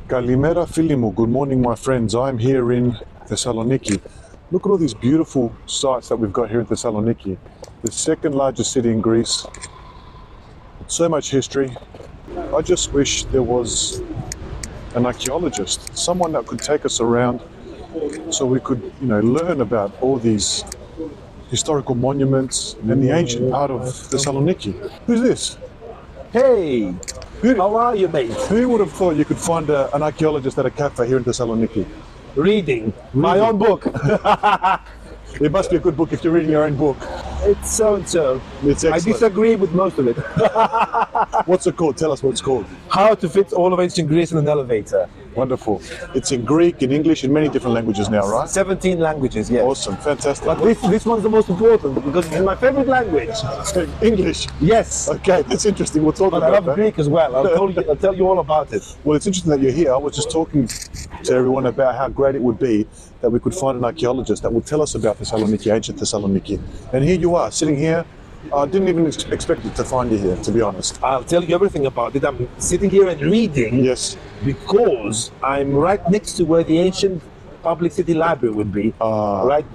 Kalimera Filimu. Good morning, my friends. I'm here in Thessaloniki. Look at all these beautiful sites that we've got here in Thessaloniki. The second largest city in Greece. So much history. I just wish there was an archaeologist, someone that could take us around so we could, learn about all these historical monuments and the ancient part of Thessaloniki. Who's this? Hey, how are you, mate? Who would have thought you could find an archaeologist at a cafe here in Thessaloniki? Reading my own book. It must be a good book if you're reading your own book. It's so-and-so. It's I excellent. disagree with most of it. What's it called? Tell us what it's called. How to fit all of ancient Greece in an elevator. Wonderful. It's in Greek, in English, in many different languages now, right? 17 languages, yes. Awesome, fantastic. But this one's the most important because it's my favorite language. English? Yes. Okay, that's interesting. We'll talk But about I love that. Greek as well. I'll tell you all about it. Well, it's interesting that you're here. I was just talking to everyone about how great it would be that we could find an archaeologist that would tell us about Thessaloniki, ancient Thessaloniki. And here you are, sitting here. I didn't even expect to find you here, to be honest. I'll tell you everything about it. I'm sitting here and reading Yes. because I'm right next to where the ancient public city library would be, right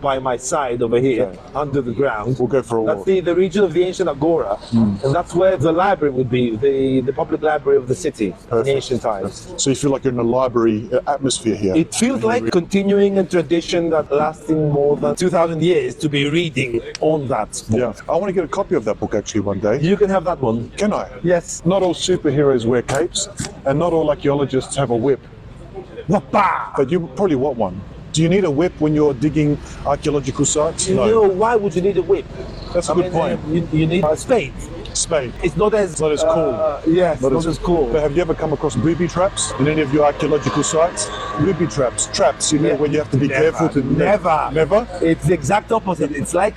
by my side over here, Okay. under the ground. We'll go for a walk. That's the region of the ancient Agora, and that's where the library would be, the public library of the city in ancient times. So you feel like you're in a library atmosphere here? It feels like continuing a tradition that lasting more than 2,000 years to be reading on that book. Yeah. I want to get a copy of that book actually one day. You can have that one. Can I? Yes. Not all superheroes wear capes, and not all archaeologists have a whip. Wapa! But you probably want one. Do you need a whip when you're digging archaeological sites? You know, why would you need a whip? That's a good point. You need a spade. Spade. It's not as Not as cool. Yes, not as cool. But have you ever come across booby traps in any of your archaeological sites? Booby traps, when you have to be careful to... Never. Never? It's the exact opposite. It's like,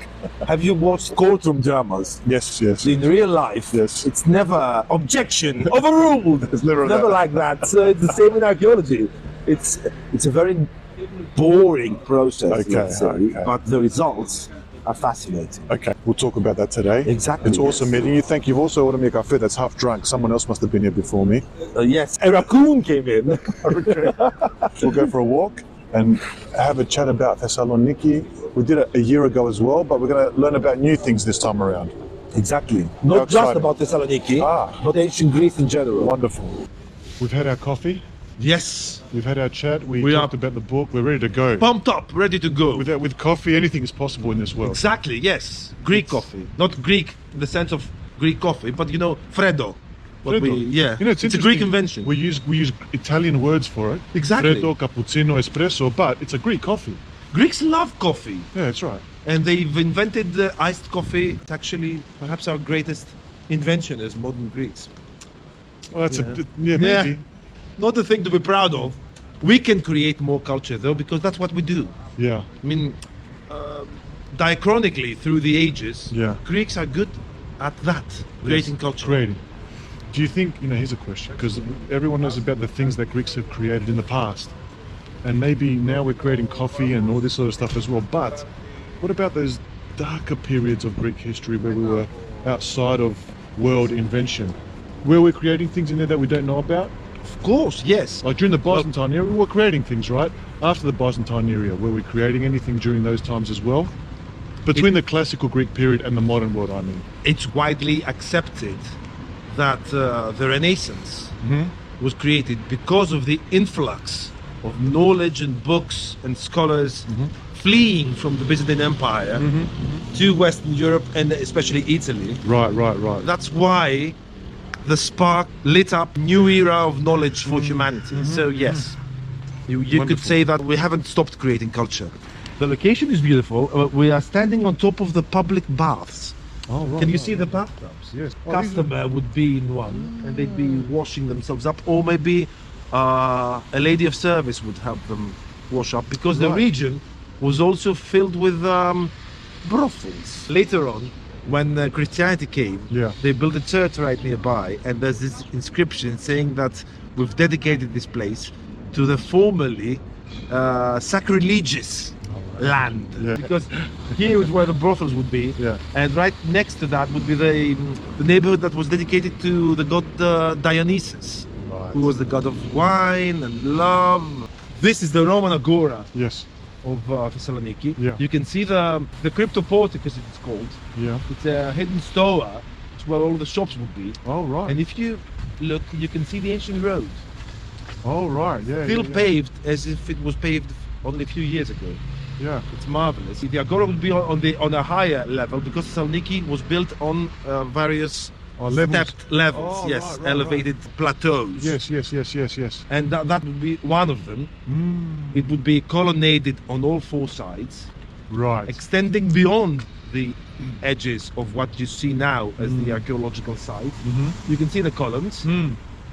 have you watched courtroom dramas? Yes, yes. In real life, Yes. it's never objection, overruled. It's never that. like that. So it's the same in archaeology. It's a very boring process, let's say, okay. but the results are fascinating. Okay, we'll talk about that today. Exactly, It's awesome yes. meeting you. Thank you. You've also ordered me a cafe that's half drunk. Someone else must have been here before me. Yes, a raccoon came in. Okay. We'll go for a walk and have a chat about Thessaloniki. We did it a year ago as well, but we're going to learn about new things this time around. Exactly. How Not just exciting. about Thessaloniki, Ah. but ancient Greece in general. Wonderful. We've had our coffee. Yes, We've had our chat. We We talked are- about the book. We're ready to go. pumped up, ready to go. With coffee, anything is possible in this world. Exactly, yes. Greek coffee. Not Greek in the sense of Greek coffee, but Freddo. What we, yeah, it's a Greek invention. We use Italian words for it. Exactly. Freddo, cappuccino, espresso, but it's a Greek coffee. Greeks love coffee, Yeah, that's right. and they've invented the iced coffee. It's actually perhaps our greatest invention as modern Greeks. Well, that's Yeah. maybe. Not a thing to be proud of. We can create more culture though, because that's what we do. Yeah. I mean, diachronically through the ages, Yeah. Greeks are good at that, creating culture. Creating. Do you think, here's a question, because everyone knows about the things that Greeks have created in the past. And maybe now we're creating coffee and all this sort of stuff as well. But what about those darker periods of Greek history where we were outside of world invention? Were we creating things in there that we don't know about? Of course, yes. Like during the Byzantine era, we were creating things, right? After the Byzantine era, were we creating anything during those times as well? Between the classical Greek period and the modern world, I mean. It's widely accepted that the Renaissance was created because of the influx of knowledge and books and scholars fleeing from the Byzantine Empire to Western Europe and especially Italy. Right. That's why the spark lit up new era of knowledge for humanity. So yes, you could Wonderful. say that we haven't stopped creating culture. The location is beautiful. We are standing on top of the public baths. Oh, right. Can you see the bathtubs? Yes. Customer would be in one and they'd be washing themselves up, or maybe a lady of service would help them wash up, because the Right. region was also filled with brothels. Later on, when Christianity came, Yeah. they built a church right nearby, and there's this inscription saying that we've dedicated this place to the formerly sacrilegious land, Yeah. because here is where the brothels would be, Yeah. and right next to that would be the neighborhood that was dedicated to the god Dionysus. who was the god of wine and love. This is the Roman Agora Yes. of Thessaloniki. Yeah. You can see the cryptoporticus, it's called. Yeah. It's a hidden stoa. It's where all the shops would be. Oh, right. And if you look, you can see the ancient road. Oh, right. Yeah. Still yeah, paved as if it was paved only a few years ago. Yeah. It's marvelous. The Agora would be on a higher level because Thessaloniki was built on various Levels. stepped levels. Oh, Yes, right, elevated plateaus. Yes. And that would be one of them. It would be colonnaded on all four sides, Right. extending beyond the edges of what you see now as the archaeological site. You can see the columns.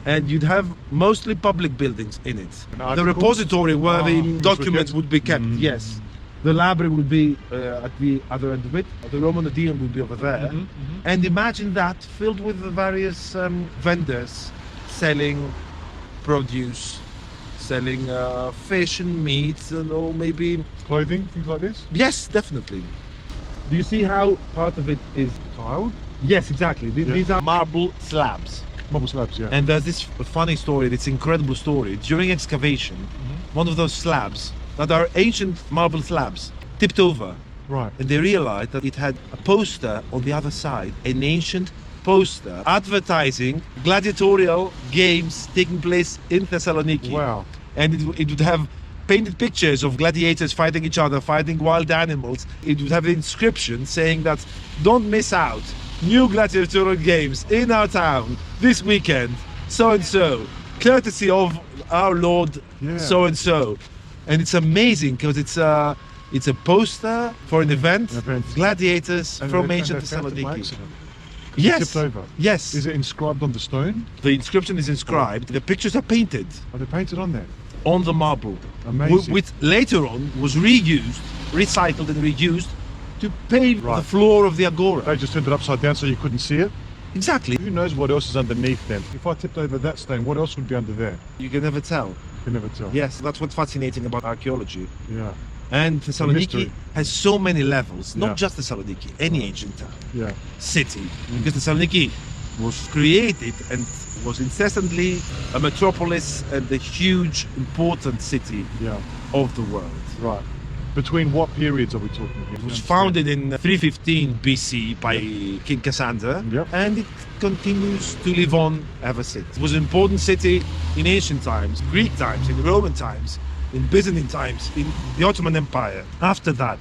And you'd have mostly public buildings in it. And The articles? repository where the things documents would would be kept, yes. The library would be at the other end of it. The Roman Agora would be over there. And imagine that filled with the various vendors selling produce, selling fish and meat, and or maybe... Clothing, things like this. Yes, definitely. Do you see how part of it is Tiled. Yes, exactly. These are marble slabs. Marble slabs, yeah. And there's this funny story, this incredible story. During excavation, one of those slabs, that are ancient marble slabs, tipped over. Right. And they realized that it had a poster on the other side, an ancient poster advertising gladiatorial games taking place in Thessaloniki. Wow. And it would have painted pictures of gladiators fighting each other, fighting wild animals. It would have the inscription saying that don't miss out. New gladiatorial games in our town this weekend, so and so, courtesy of our Lord, so and so. And it's amazing because it's a poster for an event. Gladiators from ancient Thessaloniki. Yes. Tipped over. Yes. Is it inscribed on the stone? The inscription is inscribed. The pictures are painted Are they painted on there? on the marble, Amazing. which later on was reused, recycled and reused to pave Right. the floor of the Agora. They just turned it upside down so you couldn't see it. Exactly. Who knows what else is underneath them? If I tipped over that stone, what else would be under there? You can never tell. You can never tell. Yes, that's what's fascinating about archaeology. Yeah. And Thessaloniki mystery. has so many levels, not Yeah. just Thessaloniki, any ancient town, Yeah. city. Because Thessaloniki was created and was incessantly a metropolis and a huge, important city Yeah. of the world. Right. Between what periods are we talking here? It was founded in 315 BC by King Cassander, Yep. and it continues to live on ever since. It was an important city in ancient times, Greek times, in Roman times, in Byzantine times, in the Ottoman Empire. After that,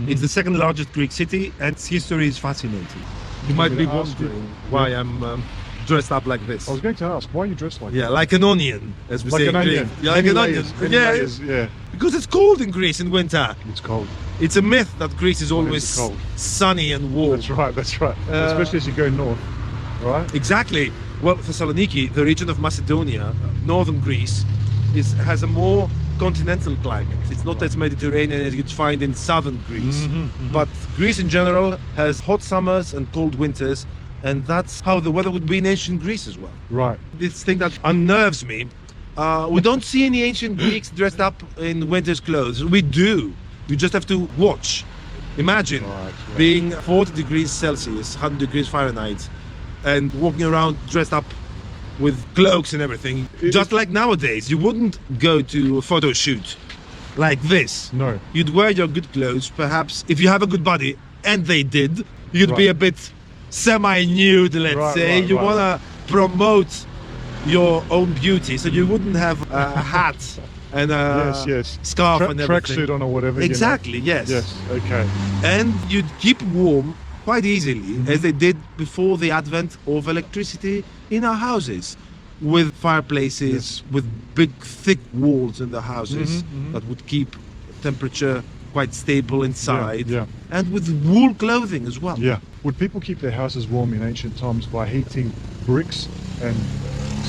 it's the second largest Greek city, and its history is fascinating. You might be wondering why I'm dressed up like this. I was going to ask, why are you dressed like Yeah, like an onion, as we that? Like say an in Greek. onion. Yeah, like Many an onion. layers, many Yeah, layers, yeah. because it's cold in Greece in winter. It's cold. It's a myth that Greece is always cold. sunny and warm. That's right, that's right. Especially as you go north, right? Exactly. Well, Thessaloniki, the region of Macedonia, northern Greece, has a more continental climate. It's not as Mediterranean as you'd find in southern Greece. But Greece in general has hot summers and cold winters, and that's how the weather would be in ancient Greece as well. Right. This thing that unnerves me, we don't see any ancient Greeks dressed up in winter's clothes. We do. You just have to watch. Imagine Right. being 40 degrees Celsius, 100 degrees Fahrenheit, and walking around dressed up with cloaks and everything. Just like nowadays, you wouldn't go to a photo shoot like this. No. You'd wear your good clothes, perhaps, if you have a good body, and they did, you'd be Right. a bit semi-nude, let's Right, say. right, You right. want to promote your own beauty, so you wouldn't have a hat and a Yes. scarf and everything. Tracksuit on or whatever. Exactly, You know? yes. Yes. Okay. And you'd keep warm quite easily, as they did before the advent of electricity in our houses, with fireplaces, with big thick walls in the houses that would keep temperature quite stable inside, yeah. and with wool clothing as well. Yeah. Would people keep their houses warm in ancient times by heating bricks and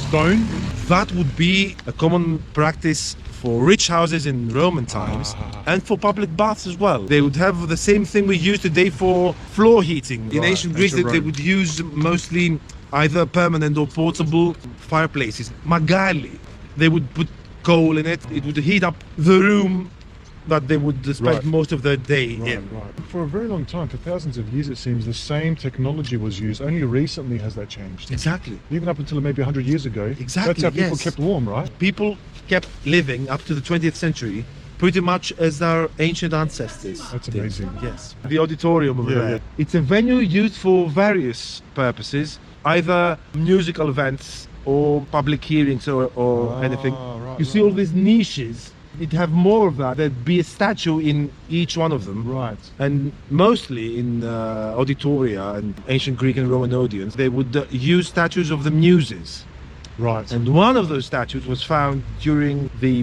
stone? That would be a common practice for rich houses in Roman times and for public baths as well. They would have the same thing we use today for floor heating. In Right, ancient Greece, they ancient Rome. would use mostly either permanent or portable fireplaces. Magali. They would put coal in it. It would heat up the room that they would spend most of their day in. Right. For a very long time, for thousands of years, it seems the same technology was used. Only recently has that changed. Exactly. Even up until maybe 100 years ago. Exactly, That's how people yes. kept warm, right? People kept living up to the 20th century pretty much as our ancient ancestors. That's did. amazing. Yes. The auditorium over there. Yeah. It's a venue used for various purposes, either musical events or public hearings or anything. Right, You see all these niches. It'd have more of that. There'd be a statue in each one of them. Right. And mostly in auditoria and ancient Greek and Roman audience, they would use statues of the muses. Right. And one of those statues was found during the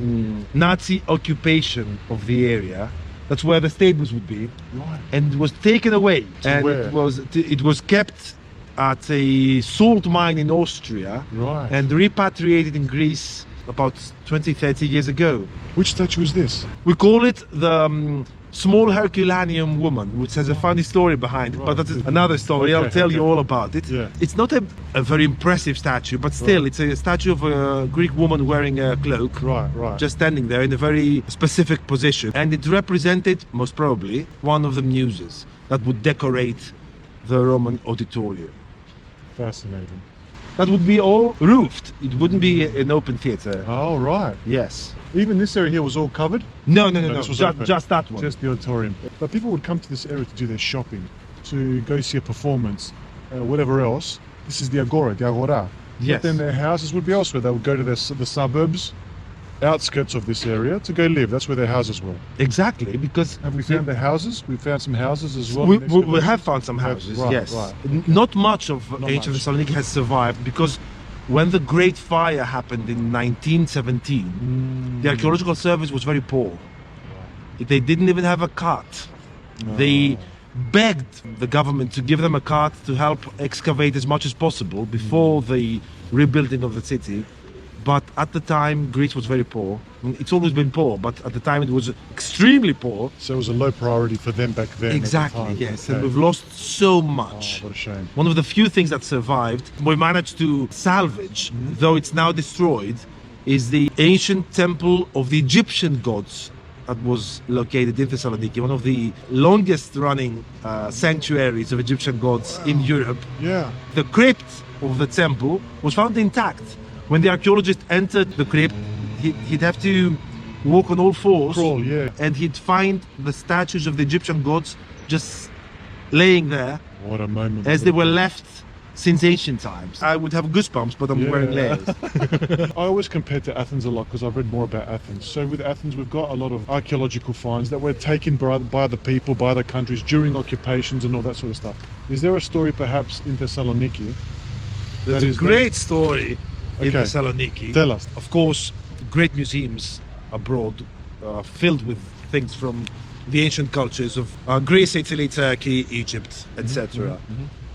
Nazi occupation of the area. That's where the stables would be. Right. And it was taken away. And where? it was kept at a salt mine in Austria. Right. And repatriated in Greece about 20, 30 years ago. Which statue is this? We call it the small Herculaneum woman, which has a funny story behind it, but that's another story. Okay, I'll tell you all about it. Yeah. It's not a very impressive statue, but still, it's a statue of a Greek woman wearing a cloak, Right. just standing there in a very specific position. And it represented, most probably, one of the muses that would decorate the Roman auditorium. Fascinating. That would be all roofed. It wouldn't be an open theatre. Oh, right. Yes. Even this area here was all covered? No. this was Just, open. just that one. Just the auditorium. But people would come to this area to do their shopping, to go see a performance, whatever else. This is the Agora, the Agora. Yes. But then their houses would be elsewhere. They would go to the suburbs, outskirts of this area to go live. That's where their houses were. Exactly, because Have we found their houses? We found some houses as well. we have found some houses, Right, yes. right. Not much of ancient much. Thessaloniki has survived because when the Great Fire happened in 1917, the archaeological service was very poor. They didn't even have a cart. They begged the government to give them a cart to help excavate as much as possible before the rebuilding of the city. But at the time, Greece was very poor. It's always been poor, but at the time it was extremely poor. So it was a low priority for them back then. Exactly, at the time. yes. Okay. And we've lost so much. Oh, what a shame. One of the few things that survived, we managed to salvage, though it's now destroyed, is the ancient temple of the Egyptian gods that was located in Thessaloniki, one of the longest running sanctuaries of Egyptian gods in Europe. Yeah. The crypt of the temple was found intact. When the archaeologist entered the crypt, he'd have to walk on all fours, Crawl, yeah. and he'd find the statues of the Egyptian gods just laying there What a moment. as they were left since ancient times. I would have goosebumps, but I'm wearing layers. I always compare to Athens a lot because I've read more about Athens. So with Athens, we've got a lot of archaeological finds that were taken by the people, by the countries during occupations and all that sort of stuff. Is there a story perhaps in Thessaloniki? There's a great story in Okay. Thessaloniki. Tell us. Of course, great museums abroad filled with things from the ancient cultures of Greece, Italy, Turkey, Egypt, etc.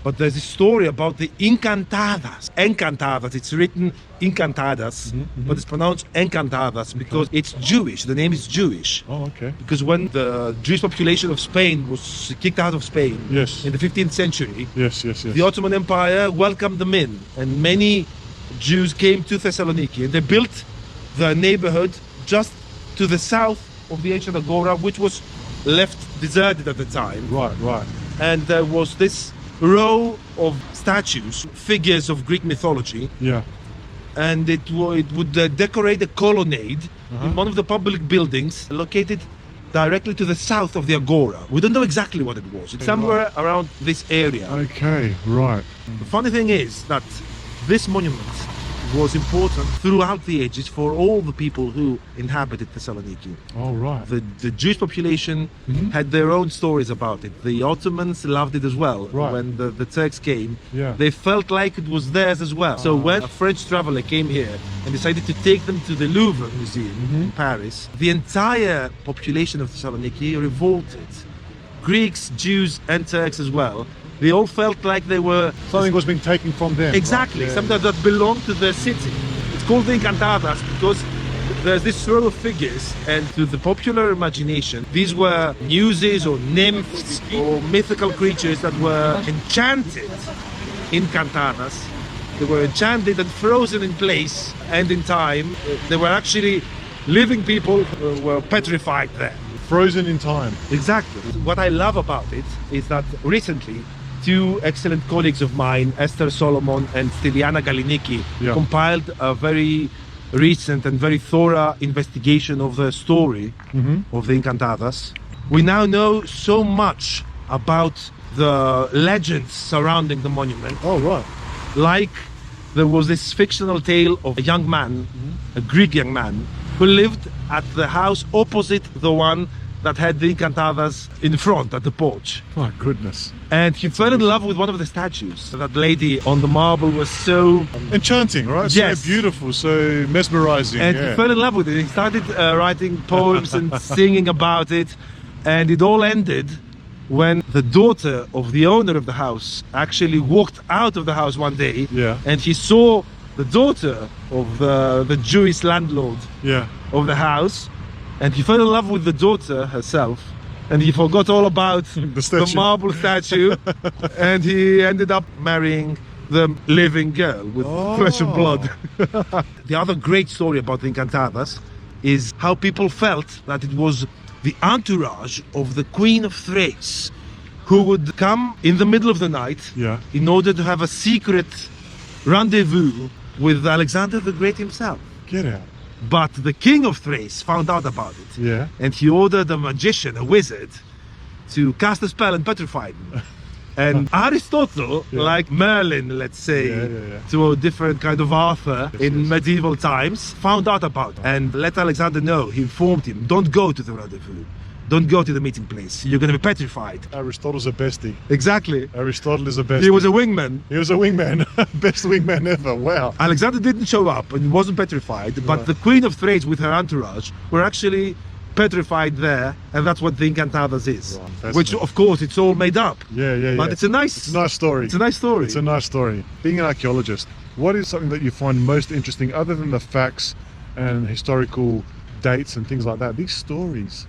But there's a story about the Encantadas. Encantadas, it's written Encantadas, but it's pronounced Encantadas because it's Jewish. The name is Jewish. Oh, okay. Because when the Jewish population of Spain was kicked out of Spain Yes. in the 15th century, Yes. the Ottoman Empire welcomed them in, and many Jews came to Thessaloniki, and they built the neighborhood just to the south of the ancient Agora, which was left deserted at the time. Right. And there was this row of statues, figures of Greek mythology, Yeah. and it would decorate a colonnade in one of the public buildings located directly to the south of the Agora. We don't know exactly what it was. It's somewhere around this area. Okay, right. The funny thing is that this monument was important throughout the ages for all the people who inhabited Thessaloniki. Oh, right. The Jewish population had their own stories about it. The Ottomans loved it as well. Right. When the Turks came, Yeah. they felt like it was theirs as well. So when a French traveler came here and decided to take them to the Louvre Museum in Paris, the entire population of Thessaloniki revolted. Greeks, Jews, and Turks as well. They all felt like they were Something was being taken from them. exactly right? Yeah. something that belonged to the city. It's called the Encantadas because there's this row of figures, and to the popular imagination, these were muses or nymphs or mythical creatures that were enchanted Encantadas. They were enchanted and frozen in place, and in time they were actually living people were petrified there. Frozen in time. Exactly. What I love about it is that recently, two excellent colleagues of mine, Esther Solomon and Stiliana Galiniki, compiled a very recent and very thorough investigation of the story of the Encantadas. We now know so much about the legends surrounding the monument. Oh, right. Like there was this fictional tale of a young man, a Greek young man, who lived at the house opposite the one that had the Encantadas in front at the porch. My goodness. And he fell in love with one of the statues. That lady on the marble was so enchanting, right? Yes. So beautiful, so mesmerizing. And he fell in love with it. He started writing poems and singing about it. And it all ended when the daughter of the owner of the house actually walked out of the house one day. And he saw the daughter of the Jewish landlord of the house. And he fell in love with the daughter herself, and he forgot all about the marble statue, and he ended up marrying the living girl with flesh and blood. The other great story about the Encantadas is how people felt that it was the entourage of the Queen of Thrace who would come in the middle of the night in order to have a secret rendezvous with Alexander the Great himself. Get out. But the king of Thrace found out about it. And he ordered a magician, a wizard, to cast a spell and petrify them. And Aristotle, like Merlin, let's say, to a different kind of Arthur in medieval times, found out about it and let Alexander know. He informed him, don't go to the rendezvous. Don't go to the meeting place. You're going to be petrified. Aristotle's a bestie. Exactly. Aristotle is a bestie. He was a wingman. He was a wingman. Best wingman ever. Wow. Alexander didn't show up and wasn't petrified, but the Queen of Thrace with her entourage were actually petrified there, and that's what the Encantadas is. Which, of course, it's all made up. But it's a nice story. It's a nice story. It's a nice story. Being an archaeologist, what is something that you find most interesting, other than the facts and historical dates and things like that? These stories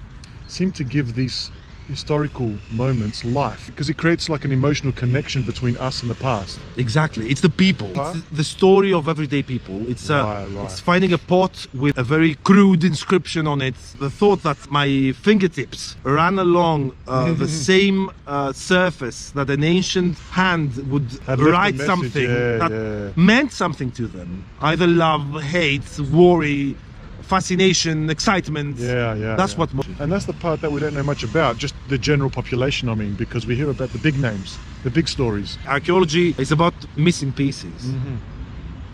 seem to give these historical moments life, because it creates like an emotional connection between us and the past. Exactly. It's the people. It's the story of everyday people. It's it's finding a pot with a very crude inscription on it. The thought that my fingertips ran along the same surface that an ancient hand would write something that meant something to them. Either love, hate, worry, fascination, excitement. That's what. And that's the part that we don't know much about, just the general population, I mean, because we hear about the big names, the big stories. Archaeology is about missing pieces,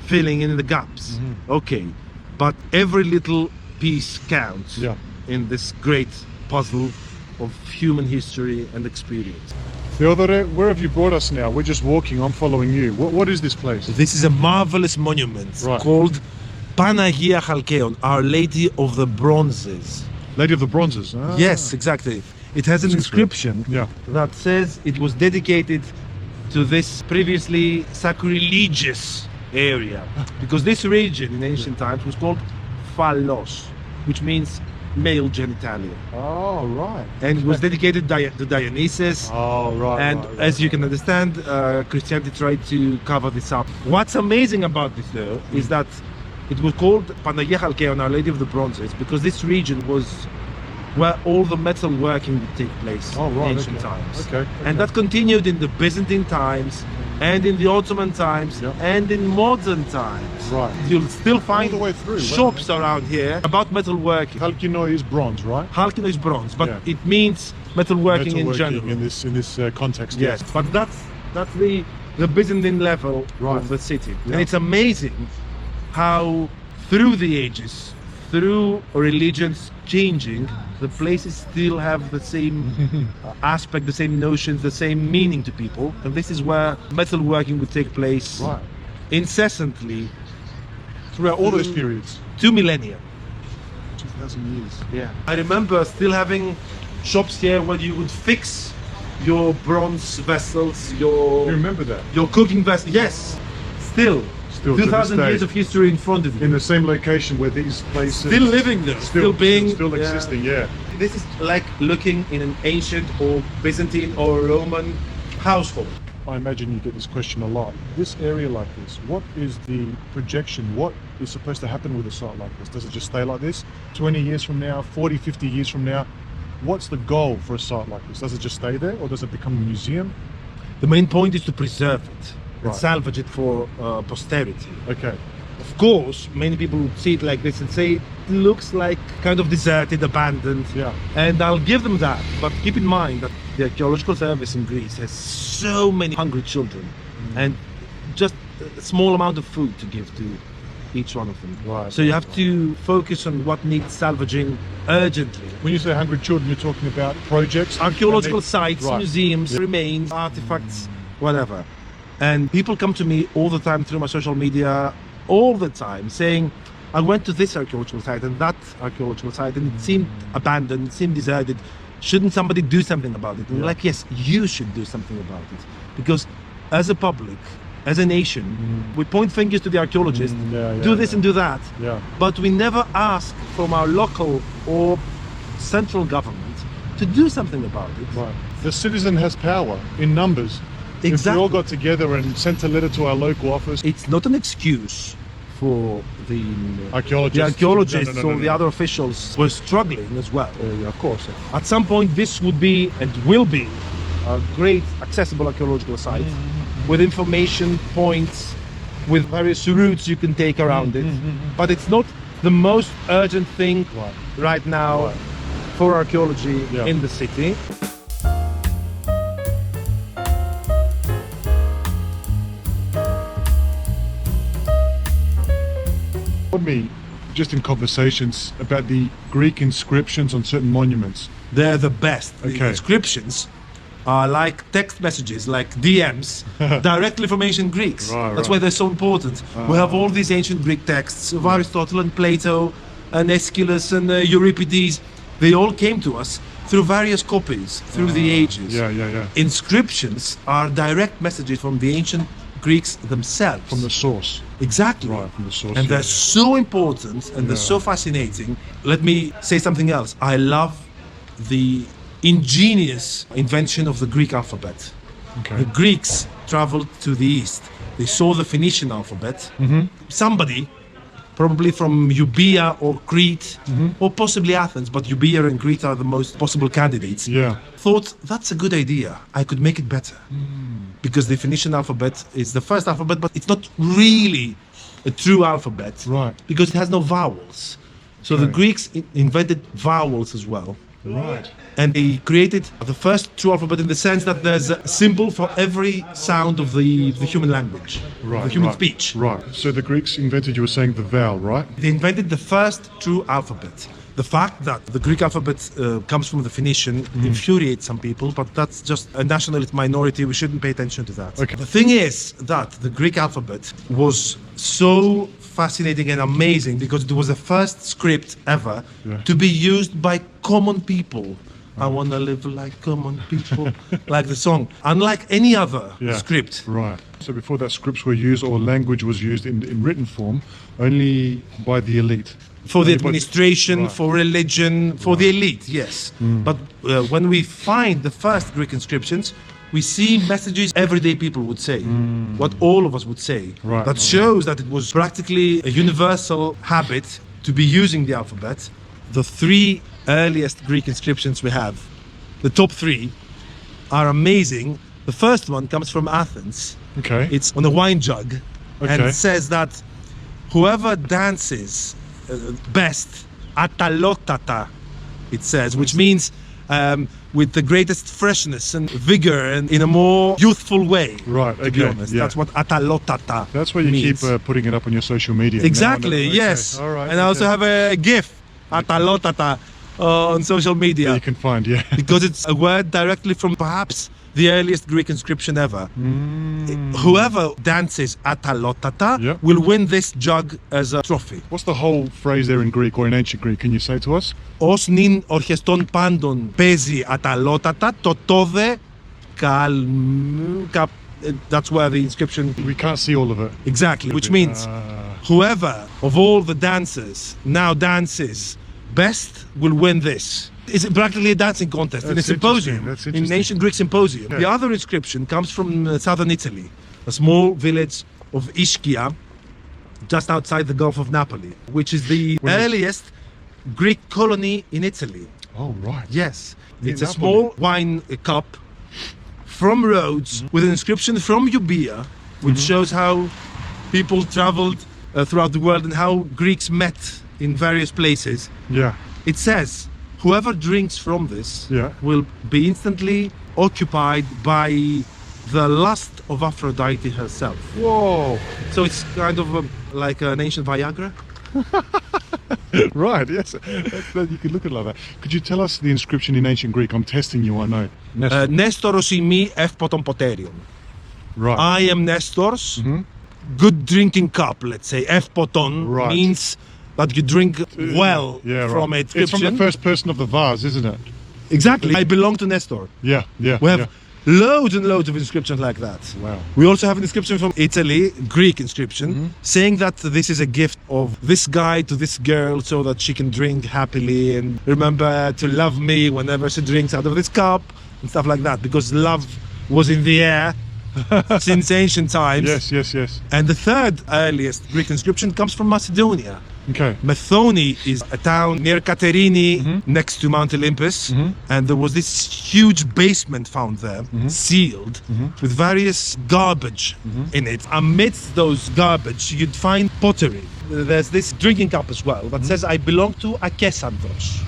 filling in the gaps. Okay, but every little piece counts in this great puzzle of human history and experience. Theodore, where have you brought us now? We're just walking, I'm following you. What is this place? This is a marvelous monument called Panagia Chalkeon, Our Lady of the Bronzes. Lady of the Bronzes? Yes, exactly. It has an inscription that says it was dedicated to this previously sacrilegious area, because this region in ancient times was called Phallos, which means male genitalia. Oh, right. And it was dedicated to Dionysus. Oh, right. And as you can understand, Christianity tried to cover this up. What's amazing about this, though, is that it was called Panagia Chalkeon, Our Lady of the Bronzes, because this region was where all the metal working would take place in ancient times. And that continued in the Byzantine times, and in the Ottoman times, and in modern times. You'll still find shops around here about metal working. Chalkino is bronze, right? Chalkino is bronze, but it means metal working in general. In this context, yes. But that's the Byzantine level of the city. And it's amazing how through the ages, through religions changing, the places still have the same aspect, the same notions, the same meaning to people. And this is where metalworking would take place incessantly throughout all those periods. 2 millennia. 2,000 years. Yeah. I remember still having shops here where you would fix your bronze vessels, You remember that? your cooking vessels. Yes, still 2,000 years of history in front of you. In the same location where these places... Still living there. Still existing, This is like looking in an ancient or Byzantine or Roman household. I imagine you get this question a lot. This area like this, what is the projection? What is supposed to happen with a site like this? Does it just stay like this? 20 years from now, 40, 50 years from now, what's the goal for a site like this? Does it just stay there, or does it become a museum? The main point is to preserve it and Right. salvage it for posterity. Okay. Of course, many people would see it like this and say it looks like kind of deserted, abandoned. Yeah. And I'll give them that. But keep in mind that the Archaeological Service in Greece has so many hungry children and just a small amount of food to give to each one of them. Right. So you have to focus on what needs salvaging urgently. When you say 100 children, you're talking about projects? Archaeological that sites, Right. museums, remains, artifacts, whatever. And people come to me all the time through my social media, all the time, saying, I went to this archaeological site and that archaeological site and it seemed abandoned, it seemed deserted. Shouldn't somebody do something about it? And we're like, yes, you should do something about it. Because as a public, as a nation, we point fingers to the archaeologists, do this and do that. Yeah. But we never ask from our local or central government to do something about it. Right. The citizen has power in numbers. If we Exactly. all got together and sent a letter to our local office, It's not an excuse for the archaeologists, archaeologists No, no, or no, the no. other officials were struggling as well. Yeah, of course. At some point, this would be and will be a great accessible archaeological site with information points, with various routes you can take around it. But it's not the most urgent thing right now Right. for archaeology Yeah. in the city. Told me just in conversations about the Greek inscriptions on certain monuments. They're the best. The Okay. inscriptions are like text messages, like DMs, directly from ancient Greeks. Right, That's right. why they're so important. We have all these ancient Greek texts of Aristotle and Plato and Aeschylus and Euripides. They all came to us through various copies through the ages. Yeah. Inscriptions are direct messages from the ancient Greeks themselves. From the source. Exactly. Right, from the source. And yeah. they're so important and they're so fascinating. Let me say something else. I love the ingenious invention of the Greek alphabet. Okay. The Greeks traveled to the east. They saw the Phoenician alphabet. Somebody, probably from Euboea or Crete, or possibly Athens, but Euboea and Crete are the most possible candidates, Yeah. thought that's a good idea. I could make it better. Because the Phoenician alphabet is the first alphabet, but it's not really a true alphabet. Right. Because it has no vowels. So the Okay. Greeks invented vowels as well. Right. And they created the first true alphabet in the sense that there's a symbol for every sound of the human language, Right. the human right, speech. Right. So the Greeks invented, you were saying, the vowel, right? They invented the first true alphabet. The fact that the Greek alphabet comes from the Phoenician infuriates some people, but that's just a nationalist minority. We shouldn't pay attention to that. Okay. The thing is that the Greek alphabet was so fascinating and amazing because it was the first script ever to be used by common people. I want to live like common people, like the song. Unlike any other Yeah. script. Right. So before that, scripts were used or language was used in written form only by the elite. For the Anybody- administration, Right. for religion, for the elite, yes. But when we find the first Greek inscriptions, we see messages everyday people would say, what all of us would say. Right. That shows that it was practically a universal habit to be using the alphabet. The three earliest Greek inscriptions we have, the top three, are amazing. The first one comes from Athens. Okay. It's on a wine jug, and Okay. it says that whoever dances best, atalotata, it says, which means with the greatest freshness and vigor and in a more youthful way. Right, To be okay, honest, yeah. that's what atalotata. That's why you means. keep putting it up on your social media. Now I Exactly. know. Okay, Yes. All right. And I also okay. have a GIF, atalotata, on social That media you can find, yeah. because it's a word directly from perhaps the earliest Greek inscription ever. Whoever dances atalotata Yeah. will win this jug as a trophy. What's the whole phrase there in Greek or in ancient Greek? Can you say to us? Ως νυν ορχεστών πάντων παίζει αταλότατα, το τόδε that's where the inscription... We can't see all of it. Exactly, which means whoever of all the dancers now dances best will win this. It's practically a dancing contest in a That's symposium, interesting, that's in interesting. ancient Greek symposium. Yeah. The other inscription comes from southern Italy, a small village of Ischia, just outside the Gulf of Napoli, which is the earliest Greek colony in Italy. Oh, right. Yes. In It's a Napoli. small wine cup from Rhodes with an inscription from Euboea, which shows how people traveled throughout the world and how Greeks met in various places. Yeah. It says, whoever drinks from this Yeah. will be instantly occupied by the lust of Aphrodite herself. Whoa. So it's kind of like an ancient Viagra. Right, yes. You could look at it like that. Could you tell us the inscription in ancient Greek? I'm testing you, I know. Nestoros imi ephpoton poterion. Right. I am Nestor's good drinking cup, let's say. Ephpoton Right. means that you drink well Yeah, from right. it. It's from the first person of the vase, isn't it? Exactly. I belong to Nestor. Yeah, yeah. We have yeah. loads and loads of inscriptions like that. Wow. We also have an inscription from Italy, Greek inscription, saying that this is a gift of this guy to this girl so that she can drink happily and remember to love me whenever she drinks out of this cup and stuff like that, because love was in the air since ancient times. Yes, yes, yes. And the third earliest Greek inscription comes from Macedonia. Okay. Methoni is a town near Katerini, next to Mount Olympus, and there was this huge basement found there, sealed, with various garbage in it. Amidst those garbage, you'd find pottery. There's this drinking cup as well that says, I belong to Archaeostoryteller.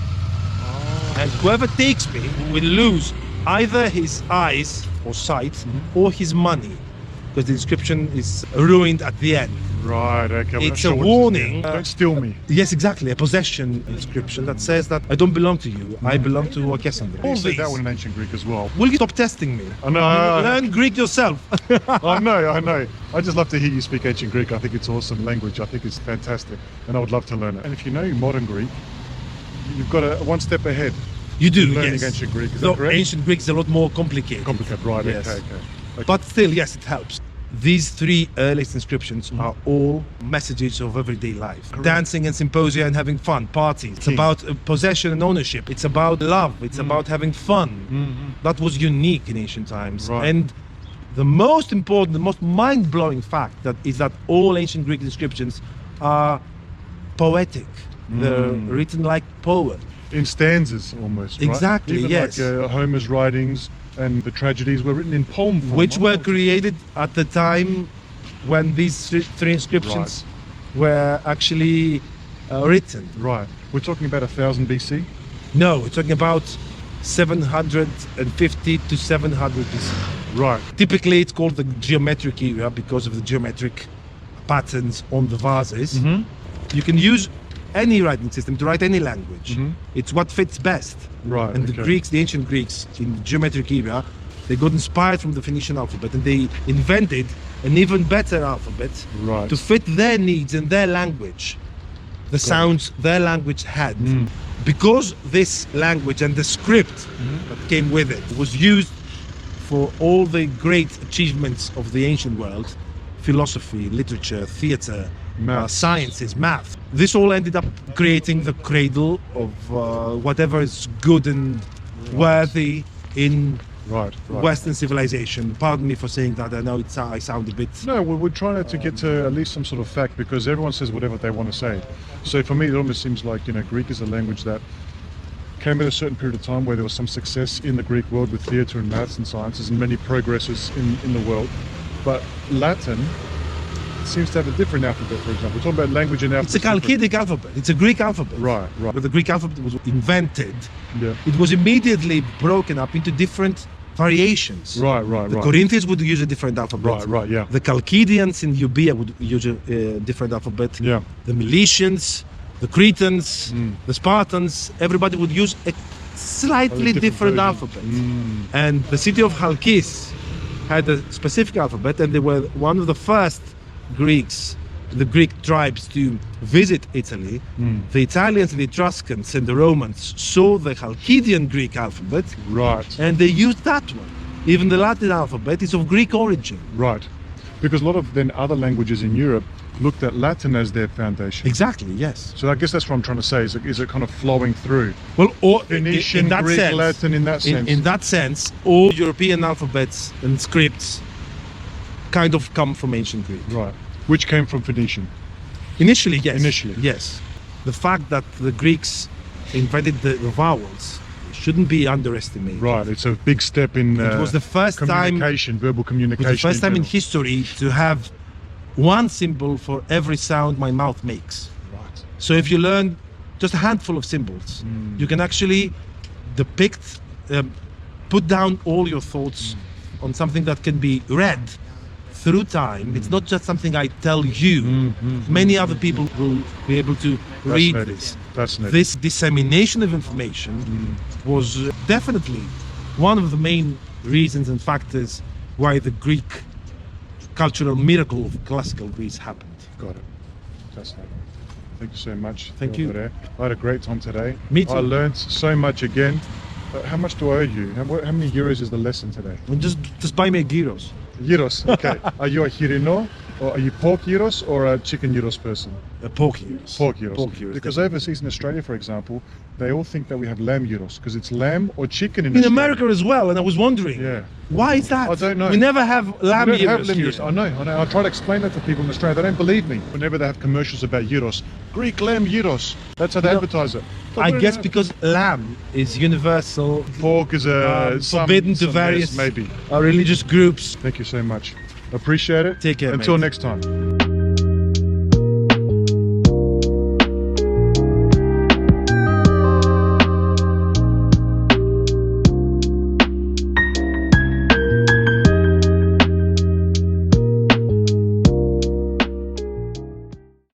And whoever takes me will lose either his eyes or sight or his money, because the inscription is ruined at the end. Right, okay. Well, It's sure a what warning. Don't steal me. Yes, exactly. A possession inscription that says that I don't belong to you. I belong to Archaeostoryteller. You All said these. that one in ancient Greek as well. Will you stop testing me? I know. Learn Greek yourself. I know, I know. I just love to hear you speak ancient Greek. I think it's awesome language. I think it's fantastic. And I would love to learn it. And if you know modern Greek, you've got a one step ahead. You do, Learning yes. ancient Greek, is No, that correct? ancient Greek is a lot more complicated. Complicated, right? Yes. Okay. But still, yes, it helps. These three earliest inscriptions are all messages of everyday life. Dancing and symposia and having fun, parties. It's Key. about possession and ownership. It's about love. It's about having fun. That was unique in ancient times. Right. And the most important, the most mind-blowing fact is that all ancient Greek inscriptions are poetic. They're written like poems. In stanzas almost, right? Exactly, Even yes. like Homer's writings and the tragedies were written in poem form. Which were aren't they? created at the time when these three inscriptions were actually written. Right. We're talking about 1000 BC? No, we're talking about 750 to 700 BC. Right. Typically, it's called the geometric era because of the geometric patterns on the vases. You can use any writing system to write any language. It's what fits best. Right, And the okay. Greeks, the ancient Greeks, in the geometric era, they got inspired from the Phoenician alphabet and they invented an even better alphabet Right. to fit their needs and their language, the sounds their language had. Because this language and the script that came with it was used for all the great achievements of the ancient world, philosophy, literature, theater, Math. sciences, math. This all ended up creating the cradle of whatever is good and worthy in Right. Western civilization. Pardon me for saying that. I know I sound a bit. No, we're trying to get to at least some sort of fact because everyone says whatever they want to say. So for me, it almost seems like, Greek is a language that came at a certain period of time where there was some success in the Greek world with theatre and maths and sciences and many progresses in the world. But Latin seems to have a different alphabet, for example. We're talking about language and alphabet. It's a Chalkidic alphabet. It's a Greek alphabet. Right. When the Greek alphabet was invented, Yeah. it was immediately broken up into different variations. Right. The Corinthians would use a different alphabet. Right, yeah. The Chalkidians in Euboea would use a different alphabet. Yeah. The Milesians, the Cretans, the Spartans, everybody would use a slightly different different version. alphabet. And the city of Chalkis had a specific alphabet, and they were one of the first Greeks, the Greek tribes, to visit Italy. The Italians, the Etruscans, and the Romans saw the Chalkidian Greek alphabet, Right. and they used that one. Even the Latin alphabet is of Greek origin. Right. Because a lot of then other languages in Europe looked at Latin as their foundation. Exactly, yes. So I guess that's what I'm trying to say. Is it kind of flowing through? Well, or Phoenician, in that Greek, sense, Latin in that sense. In that sense, all European alphabets and scripts kind of come from ancient Greek. Right. Which came from Phoenician. Initially, yes. Initially. Yes. The fact that the Greeks invented the vowels shouldn't be underestimated. Right, it's a big step in It was the first time, communication, verbal it communication. was the first time in general. history to have one symbol for every sound my mouth makes. Right. So if you learn just a handful of symbols, you can actually depict, put down all your thoughts on something that can be read through time. It's not just something I tell you. Many other people will be able to read this. Fascinating. This dissemination of information was definitely one of the main reasons and factors why the Greek cultural miracle of classical Greece happened. Got it. Fascinating. Thank you so much. Thank you. I had a great time today. Me too. I learned so much again. How much do I owe you? How many euros is the lesson today? And just buy me a gyros. Gyros, okay. Are you a hirino, or are you pork gyros, or a chicken gyros person? A pork gyros. Pork gyros. Pork gyros, Because definitely. overseas in Australia, for example, they all think that we have lamb gyros because it's lamb or chicken in In Australia. America as well, and I was wondering, Yeah. why is that? I don't know. We never have lamb We don't have gyros lamb here. gyros. I know. I try to explain that to people in Australia. They don't believe me. Whenever they have commercials about gyros, Greek lamb gyros. That's how they advertise it. But I we don't guess have- because lamb is universal, pork is forbidden to some various maybe. religious groups. Thank you so much. Appreciate it. Take care, Until mate. next time.